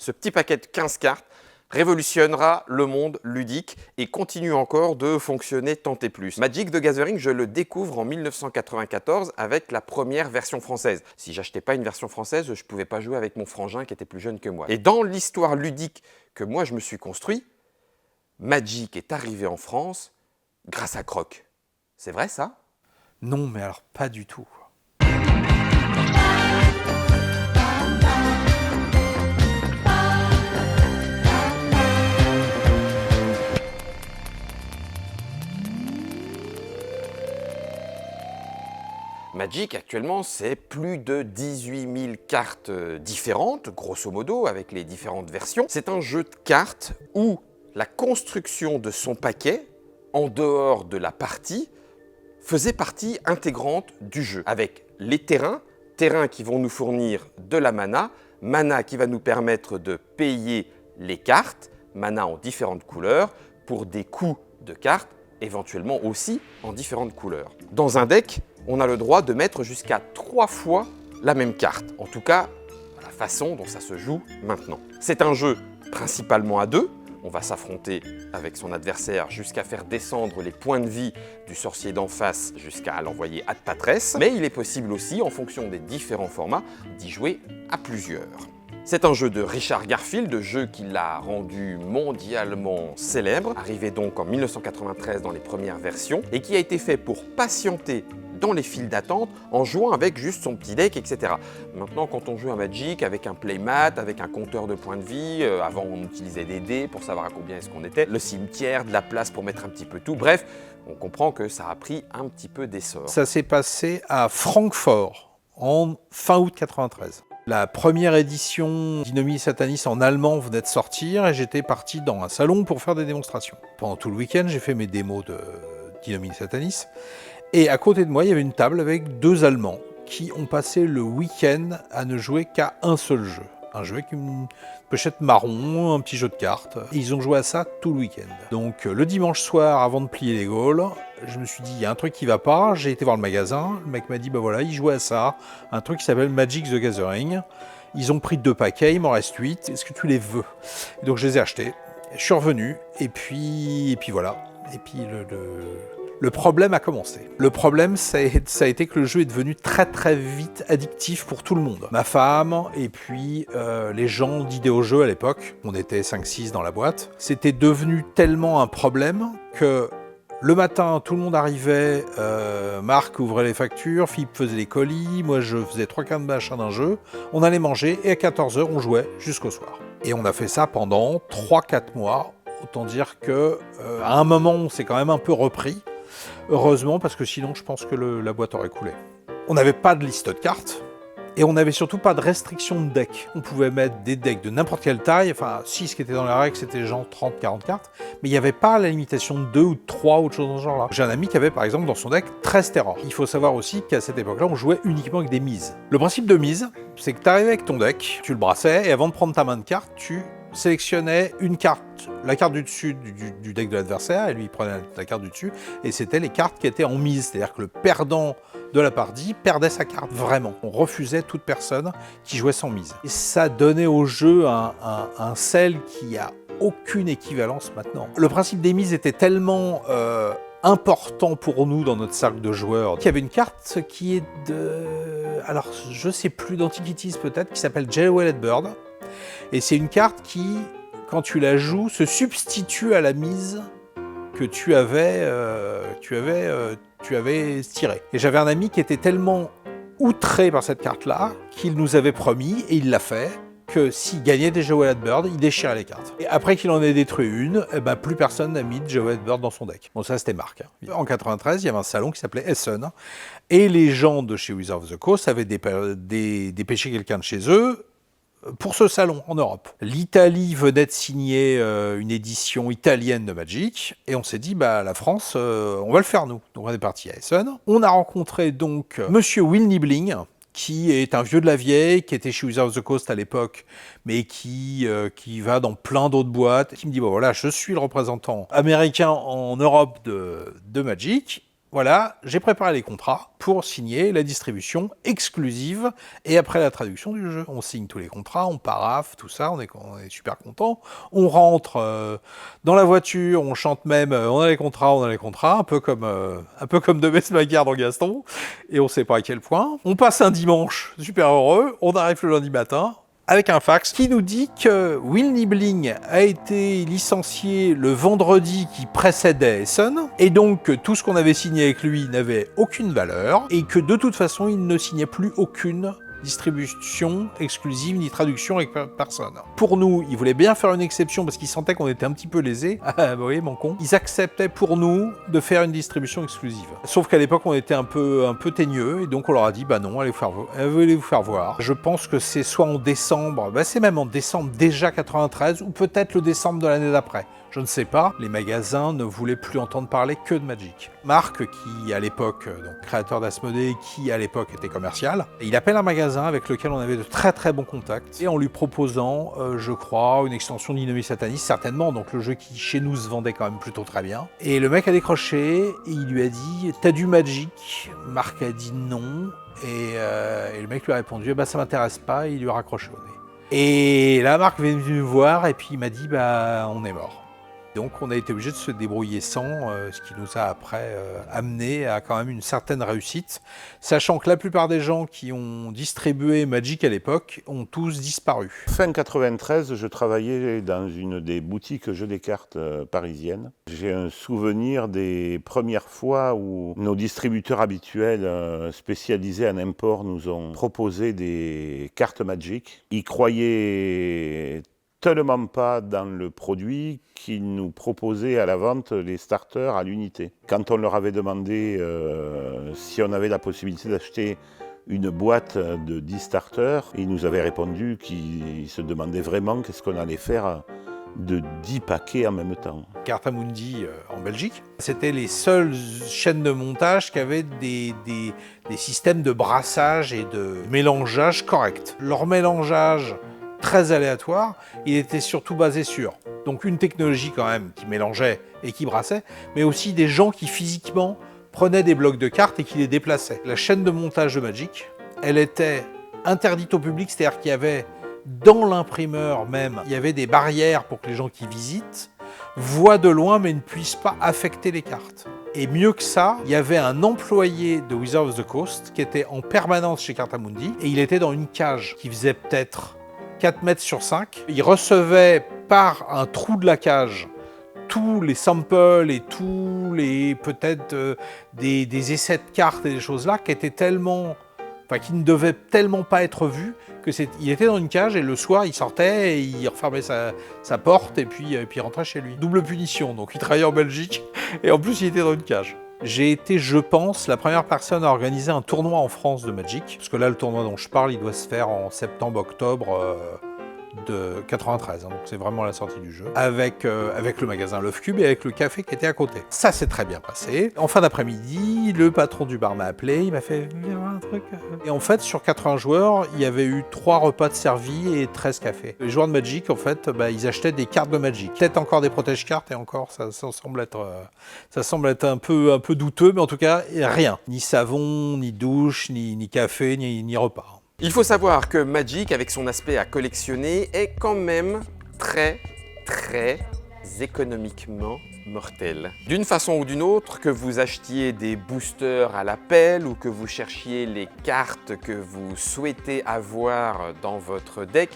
Ce petit paquet de 15 cartes révolutionnera le monde ludique et continue encore de fonctionner tant et plus. Magic the Gathering, je le découvre en 1994 avec la première version française. Si j'achetais pas une version française, je pouvais pas jouer avec mon frangin qui était plus jeune que moi. Et dans l'histoire ludique que moi je me suis construit, Magic est arrivé en France grâce à Croc. C'est vrai ça? Non, mais alors pas du tout. Magic, actuellement, c'est plus de 18 000 cartes différentes, grosso modo, avec les différentes versions. C'est un jeu de cartes où la construction de son paquet, en dehors de la partie, faisait partie intégrante du jeu, avec les terrains qui vont nous fournir de la mana qui va nous permettre de payer les cartes, mana en différentes couleurs, pour des coûts de cartes, éventuellement aussi en différentes couleurs. Dans un deck, on a le droit de mettre jusqu'à 3 fois la même carte. En tout cas, la façon dont ça se joue maintenant. C'est un jeu principalement à 2. On va s'affronter avec son adversaire jusqu'à faire descendre les points de vie du sorcier d'en face jusqu'à l'envoyer ad patresse. Mais il est possible aussi, en fonction des différents formats, d'y jouer à plusieurs. C'est un jeu de Richard Garfield, jeu qui l'a rendu mondialement célèbre, arrivé donc en 1993 dans les premières versions, et qui a été fait pour patienter dans les files d'attente en jouant avec juste son petit deck, etc. Maintenant, quand on joue à Magic avec un playmat, avec un compteur de points de vie, avant on utilisait des dés pour savoir à combien est-ce qu'on était, le cimetière, de la place pour mettre un petit peu tout, bref, on comprend que ça a pris un petit peu d'essor. Ça s'est passé à Francfort en fin août 93. La première édition d'Inomi Satanis en allemand venait de sortir et j'étais parti dans un salon pour faire des démonstrations. Pendant tout le week-end, j'ai fait mes démos d'Inomi Satanis. Et à côté de moi, il y avait une table avec 2 Allemands qui ont passé le week-end à ne jouer qu'à un seul jeu. Un jeu avec une pochette marron, un petit jeu de cartes. Et ils ont joué à ça tout le week-end. Donc le dimanche soir, avant de plier les Gaules, je me suis dit, il y a un truc qui va pas. J'ai été voir le magasin. Le mec m'a dit, bah voilà, ils jouaient à ça. Un truc qui s'appelle Magic the Gathering. Ils ont pris 2 paquets, il m'en reste 8. Est-ce que tu les veux? Et donc je les ai achetés. Je suis revenu. Et puis voilà. Et puis le problème a commencé. Le problème, ça a été que le jeu est devenu très très vite addictif pour tout le monde. Ma femme et puis les gens d'Idéo-Jeux à l'époque, on était 5-6 dans la boîte, c'était devenu tellement un problème que le matin, tout le monde arrivait, Marc ouvrait les factures, Philippe faisait les colis, moi je faisais 3/4 de machin d'un jeu, on allait manger et à 14h on jouait jusqu'au soir. Et on a fait ça pendant 3-4 mois, autant dire que à un moment on s'est quand même un peu repris. Heureusement, parce que sinon, je pense que la boîte aurait coulé. On n'avait pas de liste de cartes, et on n'avait surtout pas de restriction de deck. On pouvait mettre des decks de n'importe quelle taille, enfin, si ce qui était dans la règle, c'était genre 30-40 cartes, mais il n'y avait pas la limitation de 2 ou de 3 ou autre chose dans ce genre-là. J'ai un ami qui avait, par exemple, dans son deck 13 terrors. Il faut savoir aussi qu'à cette époque-là, on jouait uniquement avec des mises. Le principe de mise, c'est que tu arrivais avec ton deck, tu le brassais, et avant de prendre ta main de cartes, tu sélectionnait une carte, la carte du dessus du deck de l'adversaire, et lui il prenait la carte du dessus, et c'était les cartes qui étaient en mise, c'est-à-dire que le perdant de la partie perdait sa carte, vraiment. On refusait toute personne qui jouait sans mise. Et ça donnait au jeu un sel qui a aucune équivalence maintenant. Le principe des mises était tellement important pour nous dans notre cercle de joueurs qu'il y avait une carte qui est alors je sais plus, d'Antiquities peut-être, qui s'appelle Jeweled Bird. Et c'est une carte qui, quand tu la joues, se substitue à la mise que tu avais tirée. Et j'avais un ami qui était tellement outré par cette carte-là qu'il nous avait promis, et il l'a fait, que s'il gagnait des Jeweled Bird, il déchirait les cartes. Et après qu'il en ait détruit une, eh ben, plus personne n'a mis de Jeweled Bird dans son deck. Bon, ça c'était Marc. En 93, il y avait un salon qui s'appelait Essen, et les gens de chez Wizards of the Coast avaient dépêché quelqu'un de chez eux pour ce salon en Europe. L'Italie venait de signer une édition italienne de Magic, et on s'est dit, bah la France, on va le faire nous. Donc on est parti à Essen. On a rencontré donc Monsieur Will Niebling, qui est un vieux de la vieille, qui était chez Wizards of the Coast à l'époque, mais qui va dans plein d'autres boîtes, qui me dit, bon voilà, je suis le représentant américain en Europe de Magic, voilà, j'ai préparé les contrats pour signer la distribution exclusive et après la traduction du jeu. On signe tous les contrats, on paraphe, tout ça, on est super content. On rentre dans la voiture, on chante même on a les contrats, un peu comme de Mesmaguer dans Gaston, et on sait pas à quel point. On passe un dimanche super heureux, on arrive le lundi matin, avec un fax qui nous dit que Will Niebling a été licencié le vendredi qui précédait Essen, et donc que tout ce qu'on avait signé avec lui n'avait aucune valeur, et que de toute façon il ne signait plus aucune distribution exclusive ni traduction avec personne. Pour nous, ils voulaient bien faire une exception parce qu'ils sentaient qu'on était un petit peu lésés. Ah, vous voyez, mon con. Ils acceptaient pour nous de faire une distribution exclusive. Sauf qu'à l'époque, on était un peu teigneux et donc on leur a dit, bah non, allez vous faire voir. Je pense que c'est soit en décembre, c'est même en décembre déjà 93 ou peut-être le décembre de l'année d'après. Je ne sais pas, les magasins ne voulaient plus entendre parler que de Magic. Marc, qui à l'époque, donc créateur d'Asmodée, qui à l'époque était commercial, il appelle un magasin avec lequel on avait de très très bons contacts, et en lui proposant, je crois, une extension d'Inomi Satanis, certainement, donc le jeu qui chez nous se vendait quand même plutôt très bien. Et le mec a décroché, et il lui a dit « T'as du Magic ?» Marc a dit non, et le mec lui a répondu « ça m'intéresse pas », et il lui a raccroché au nez. Et là, Marc est venu me voir, et puis il m'a dit « on est mort ». Donc on a été obligé de se débrouiller sans, ce qui nous a après amené à quand même une certaine réussite, sachant que la plupart des gens qui ont distribué Magic à l'époque ont tous disparu. Fin 93, je travaillais dans une des boutiques jeux des cartes parisiennes. J'ai un souvenir des premières fois où nos distributeurs habituels spécialisés en import nous ont proposé des cartes Magic. Ils croyaient tellement pas dans le produit qu'ils nous proposaient à la vente les starters à l'unité. Quand on leur avait demandé si on avait la possibilité d'acheter une boîte de 10 starters, ils nous avaient répondu qu'ils se demandaient vraiment qu'est-ce qu'on allait faire de 10 paquets en même temps. Cartamundi en Belgique, c'était les seules chaînes de montage qui avaient des systèmes de brassage et de mélangeage corrects. Leur mélangeage très aléatoire, il était surtout basé sur donc une technologie quand même qui mélangeait et qui brassait, mais aussi des gens qui physiquement prenaient des blocs de cartes et qui les déplaçaient. La chaîne de montage de Magic, elle était interdite au public, c'est-à-dire qu'il y avait dans l'imprimeur même, il y avait des barrières pour que les gens qui visitent voient de loin mais ne puissent pas affecter les cartes. Et mieux que ça, il y avait un employé de Wizards of the Coast qui était en permanence chez Cartamundi et il était dans une cage qui faisait peut-être 4 mètres sur 5. Il recevait par un trou de la cage tous les samples et tous les peut-être des essais de cartes et des choses là qui étaient tellement, qui ne devaient tellement pas être vus que il était dans une cage et le soir il sortait et il refermait sa porte et puis il rentrait chez lui. Double punition, donc il travaillait en Belgique et en plus il était dans une cage. J'ai été, je pense, la première personne à organiser un tournoi en France de Magic. Parce que là, le tournoi dont je parle, il doit se faire en septembre-octobre de 93. Donc c'est vraiment la sortie du jeu. Avec le magasin Love Cube et avec le café qui était à côté. Ça s'est très bien passé. En fin d'après-midi, le patron du bar m'a appelé. Il m'a fait « Viens voir un truc ». Et en fait, sur 80 joueurs, il y avait eu 3 repas de servis et 13 cafés. Les joueurs de Magic, en fait, ils achetaient des cartes de Magic. Peut-être encore des protège-cartes et encore, ça semble être un peu douteux, mais en tout cas, rien. Ni savon, ni douche, ni café, ni repas. Il faut savoir que Magic, avec son aspect à collectionner, est quand même très économiquement mortel. D'une façon ou d'une autre, que vous achetiez des boosters à l'appel ou que vous cherchiez les cartes que vous souhaitez avoir dans votre deck,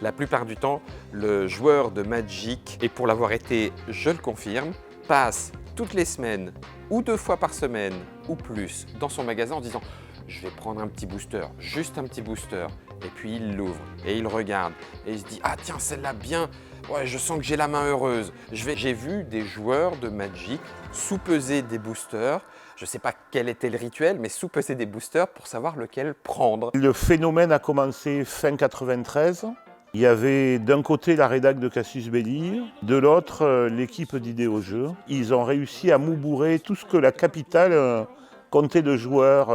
la plupart du temps, le joueur de Magic, et pour l'avoir été, je le confirme, passe toutes les semaines ou 2 fois par semaine ou plus dans son magasin en disant « je vais prendre un petit booster, juste un petit booster ». Et puis il l'ouvre et il regarde et il se dit « ah tiens, celle-là bien, ouais, je sens que j'ai la main heureuse ». J'ai vu des joueurs de Magic sous-peser des boosters. Je ne sais pas quel était le rituel, mais sous-peser des boosters pour savoir lequel prendre. Le phénomène a commencé fin 93. Il y avait d'un côté la rédac de Cassius Belli, de l'autre l'équipe d'Idées Jeux. Ils ont réussi à moubourrer tout ce que la capitale comptait de joueurs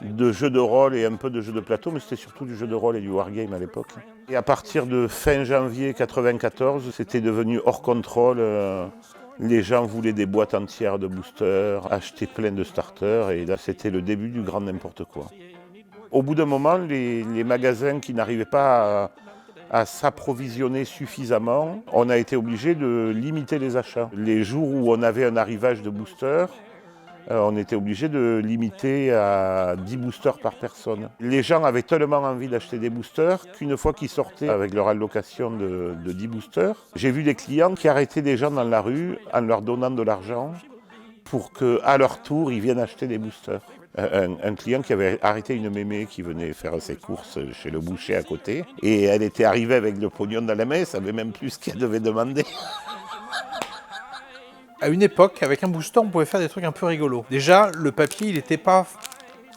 de jeux de rôle et un peu de jeux de plateau, mais c'était surtout du jeu de rôle et du wargame à l'époque. Et à partir de fin janvier 94, c'était devenu hors contrôle. Les gens voulaient des boîtes entières de boosters, acheter plein de starters, et là c'était le début du grand n'importe quoi. Au bout d'un moment, les magasins qui n'arrivaient pas à s'approvisionner suffisamment, on a été obligé de limiter les achats. Les jours où on avait un arrivage de boosters, on était obligé de limiter à 10 boosters par personne. Les gens avaient tellement envie d'acheter des boosters qu'une fois qu'ils sortaient avec leur allocation de 10 boosters, j'ai vu des clients qui arrêtaient des gens dans la rue en leur donnant de l'argent pour qu'à leur tour, ils viennent acheter des boosters. Un client qui avait arrêté une mémé qui venait faire ses courses chez le boucher à côté, et elle était arrivée avec le pognon dans la main, elle savait même plus ce qu'elle devait demander. À une époque, avec un booster, on pouvait faire des trucs un peu rigolos. Déjà, le papier, il n'était pas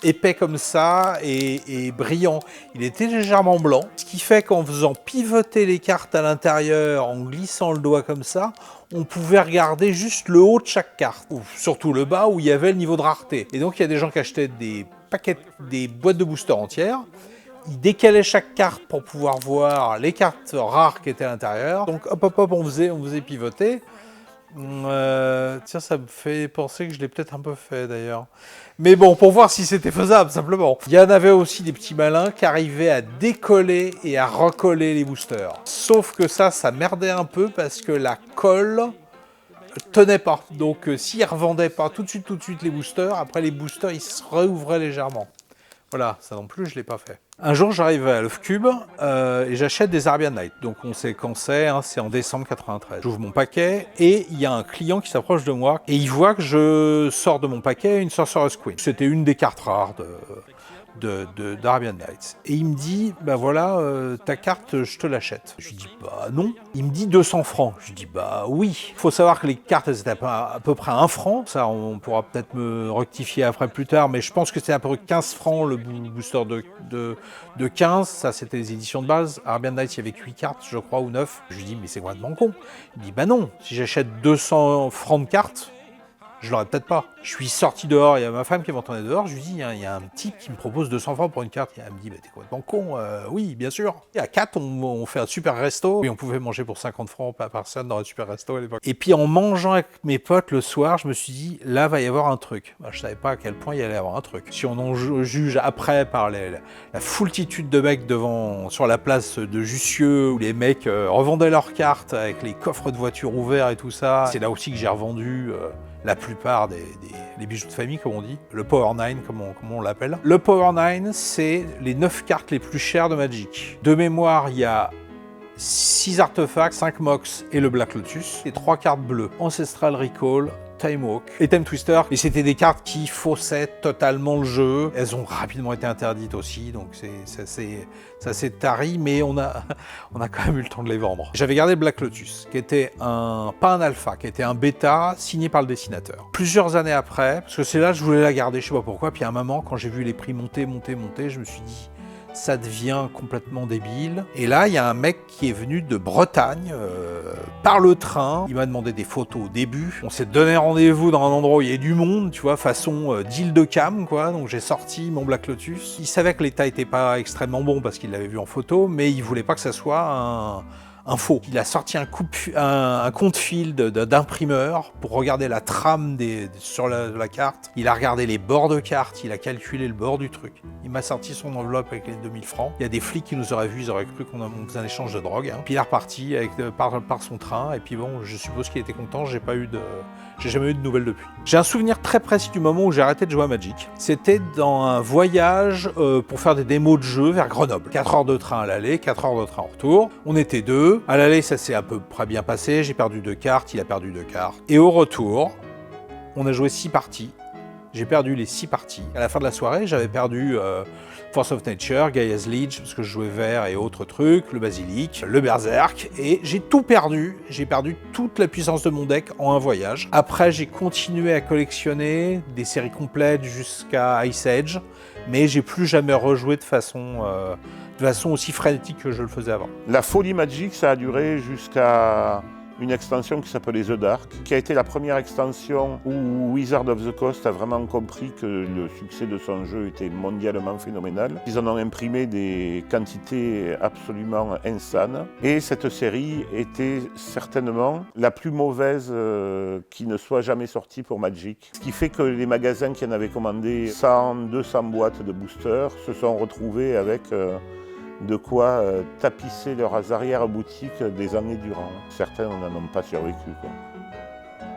épais comme ça et brillant. Il était légèrement blanc, ce qui fait qu'en faisant pivoter les cartes à l'intérieur, en glissant le doigt comme ça, on pouvait regarder juste le haut de chaque carte, ou surtout le bas où il y avait le niveau de rareté. Et donc, il y a des gens qui achetaient des boîtes de boosters entières. Ils décalaient chaque carte pour pouvoir voir les cartes rares qui étaient à l'intérieur. Donc, hop, hop, hop, on faisait pivoter. Tiens, ça me fait penser que je l'ai peut-être un peu fait d'ailleurs. Mais bon, pour voir si c'était faisable, simplement. Il y en avait aussi des petits malins qui arrivaient à décoller et à recoller les boosters. Sauf que ça merdait un peu parce que la colle tenait pas. Donc, s'ils revendaient pas tout de suite les boosters, après les boosters, ils se réouvraient légèrement. Voilà, ça non plus, je ne l'ai pas fait. Un jour, j'arrive à Love Cube et j'achète des Arabian Nights. Donc, on sait quand c'est, hein, c'est en décembre 93. J'ouvre mon paquet et il y a un client qui s'approche de moi et il voit que je sors de mon paquet une Sorcerer's Queen. C'était une des cartes rares d'Arabian Nights. Et il me dit, bah voilà, ta carte, je te l'achète. Je lui dis, bah non. Il me dit 200 francs. Je lui dis, bah oui. Il faut savoir que les cartes, elles étaient à peu près 1 franc. Ça, on pourra peut-être me rectifier après plus tard, mais je pense que c'était à peu près 15 francs le booster de 15. Ça, c'était les éditions de base. Arabian Nights, il y avait 8 cartes, je crois, ou 9. Je lui dis, mais c'est complètement con. Il me dit, bah non, si j'achète 200 francs de cartes, je l'aurais peut-être pas. Je suis sorti dehors, il y a ma femme qui m'entendait dehors, je lui dis, il y a un type qui me propose 200 francs pour une carte. Elle me dit, bah, t'es complètement con. Oui, bien sûr. Et à 4, on fait un super resto, et on pouvait manger pour 50 francs par personne dans un super resto à l'époque. Et puis en mangeant avec mes potes le soir, je me suis dit, là, va y avoir un truc. Je savais pas à quel point il y allait y avoir un truc. Si on en juge après par la foultitude de mecs sur la place de Jussieu, où les mecs revendaient leurs cartes avec les coffres de voitures ouverts et tout ça, c'est là aussi que j'ai revendu la plupart des bijoux de famille, comme on dit. Le Power 9, comme on l'appelle. Le Power 9, c'est les 9 cartes les plus chères de Magic. De mémoire, il y a 6 artefacts, 5 Mox et le Black Lotus, et 3 cartes bleues. Ancestral Recall, Time Walk et Time Twister. Et c'était des cartes qui faussaient totalement le jeu. Elles ont rapidement été interdites aussi, donc ça s'est tari, mais on a quand même eu le temps de les vendre. J'avais gardé le Black Lotus, qui était pas un alpha, qui était un bêta signé par le dessinateur. Plusieurs années après, parce que c'est là que je voulais la garder, je sais pas pourquoi, puis à un moment, quand j'ai vu les prix monter, je me suis dit, ça devient complètement débile. Et là, il y a un mec qui est venu de Bretagne par le train. Il m'a demandé des photos au début. On s'est donné rendez-vous dans un endroit où il y a du monde, tu vois, façon d'île de Cam, quoi. Donc j'ai sorti mon Black Lotus. Il savait que l'état était pas extrêmement bon parce qu'il l'avait vu en photo, mais il voulait pas que ça soit un faux. Il a sorti un compte-fil d'imprimeur pour regarder la trame sur la carte. Il a regardé les bords de carte, il a calculé le bord du truc. Il m'a sorti son enveloppe avec les 2000 francs. Il y a des flics qui nous auraient vus, ils auraient cru qu'on faisait un échange de drogue. Hein. Puis il est reparti par son train, et puis bon, je suppose qu'il était content, j'ai jamais eu de nouvelles depuis. J'ai un souvenir très précis du moment où j'ai arrêté de jouer à Magic. C'était dans un voyage pour faire des démos de jeu vers Grenoble. 4 heures de train à l'aller, 4 heures de train en retour. On était 2. À l'aller, ça s'est à peu près bien passé. J'ai perdu 2 cartes, il a perdu 2 cartes. Et au retour, on a joué 6 parties. J'ai perdu les 6 parties. À la fin de la soirée, j'avais perdu Force of Nature, Gaia's Leech, parce que je jouais vert et autres trucs, le Basilic, le Berserk, et j'ai tout perdu. J'ai perdu toute la puissance de mon deck en un voyage. Après, j'ai continué à collectionner des séries complètes jusqu'à Ice Age, mais j'ai plus jamais rejoué de façon aussi frénétique que je le faisais avant. La folie Magic, ça a duré jusqu'à une extension qui s'appelait The Dark, qui a été la première extension où Wizards of the Coast a vraiment compris que le succès de son jeu était mondialement phénoménal. Ils en ont imprimé des quantités absolument insanes. Et cette série était certainement la plus mauvaise qui ne soit jamais sortie pour Magic. Ce qui fait que les magasins qui en avaient commandé 100, 200 boîtes de boosters se sont retrouvés avec de quoi tapisser leurs arrière-boutiques des années durant. Certains n'en ont pas survécu, quoi.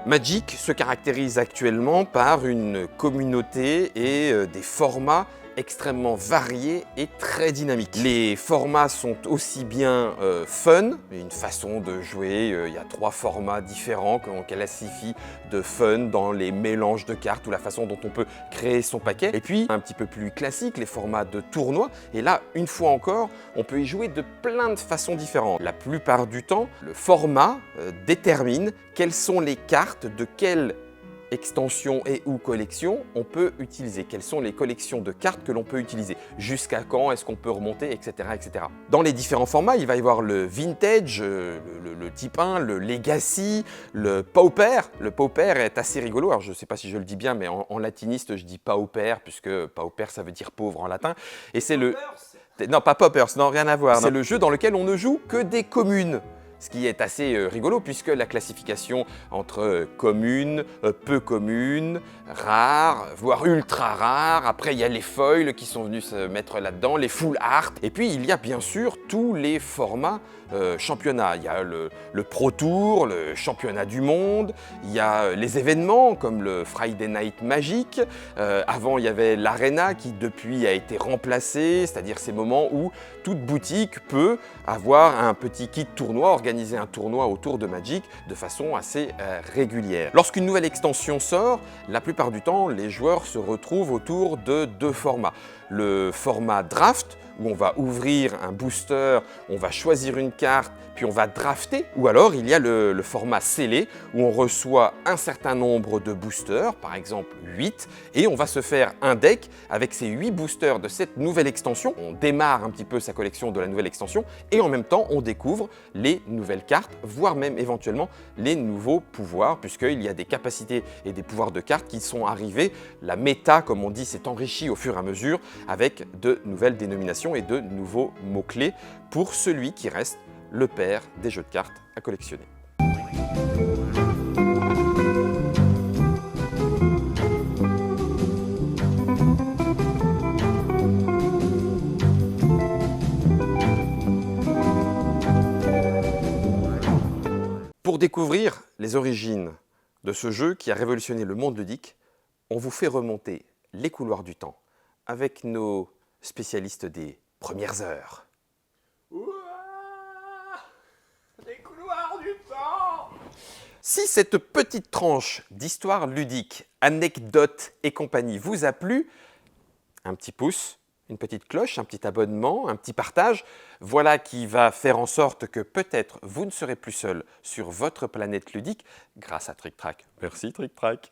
Magic se caractérise actuellement par une communauté et des formats extrêmement variés et très dynamiques. Les formats sont aussi bien fun, une façon de jouer, il y a 3 formats différents qu'on classifie de fun dans les mélanges de cartes ou la façon dont on peut créer son paquet. Et puis un petit peu plus classique, les formats de tournoi. Et là, une fois encore, on peut y jouer de plein de façons différentes. La plupart du temps, le format détermine quelles sont les cartes de quelle extension et ou collection on peut utiliser, quelles sont les collections de cartes que l'on peut utiliser, jusqu'à quand est-ce qu'on peut remonter, etc., etc. Dans les différents formats, il va y avoir le Vintage, le type 1, le Legacy, le Pauper. Le Pauper est assez rigolo, alors je ne sais pas si je le dis bien, mais en latiniste je dis Pauper, puisque Pauper ça veut dire pauvre en latin, et c'est le... Non, pas Paupers, non, rien à voir. C'est le jeu dans lequel on ne joue que des communes. Ce qui est assez rigolo puisque la classification entre communes, peu communes, rares, voire ultra rares, après il y a les foils qui sont venus se mettre là-dedans, les full art, et puis il y a bien sûr tous les formats championnats. Il y a le Pro Tour, le championnat du monde, il y a les événements comme le Friday Night Magic, avant il y avait l'Arena qui depuis a été remplacé, c'est-à-dire ces moments où toute boutique peut avoir un petit kit tournoi, organiser un tournoi autour de Magic de façon assez régulière. Lorsqu'une nouvelle extension sort, la plupart du temps, les joueurs se retrouvent autour de 2 formats. Le format draft, où on va ouvrir un booster, on va choisir une carte, puis on va drafter. Ou alors il y a le format scellé, où on reçoit un certain nombre de boosters, par exemple 8, et on va se faire un deck avec ces 8 boosters de cette nouvelle extension. On démarre un petit peu sa collection de la nouvelle extension, et en même temps on découvre les nouvelles cartes, voire même éventuellement les nouveaux pouvoirs, puisqu'il y a des capacités et des pouvoirs de cartes qui sont arrivés. La méta, comme on dit, s'est enrichie au fur et à mesure avec de nouvelles dénominations et de nouveaux mots-clés pour celui qui reste le père des jeux de cartes à collectionner. Pour découvrir les origines de ce jeu qui a révolutionné le monde ludique, on vous fait remonter les couloirs du temps avec nos spécialistes des premières heures. Les couloirs du temps! Si cette petite tranche d'histoire ludique, anecdotes et compagnie vous a plu, un petit pouce, une petite cloche, un petit abonnement, un petit partage, voilà qui va faire en sorte que peut-être vous ne serez plus seul sur votre planète ludique grâce à Trick Track. Merci Trick Track.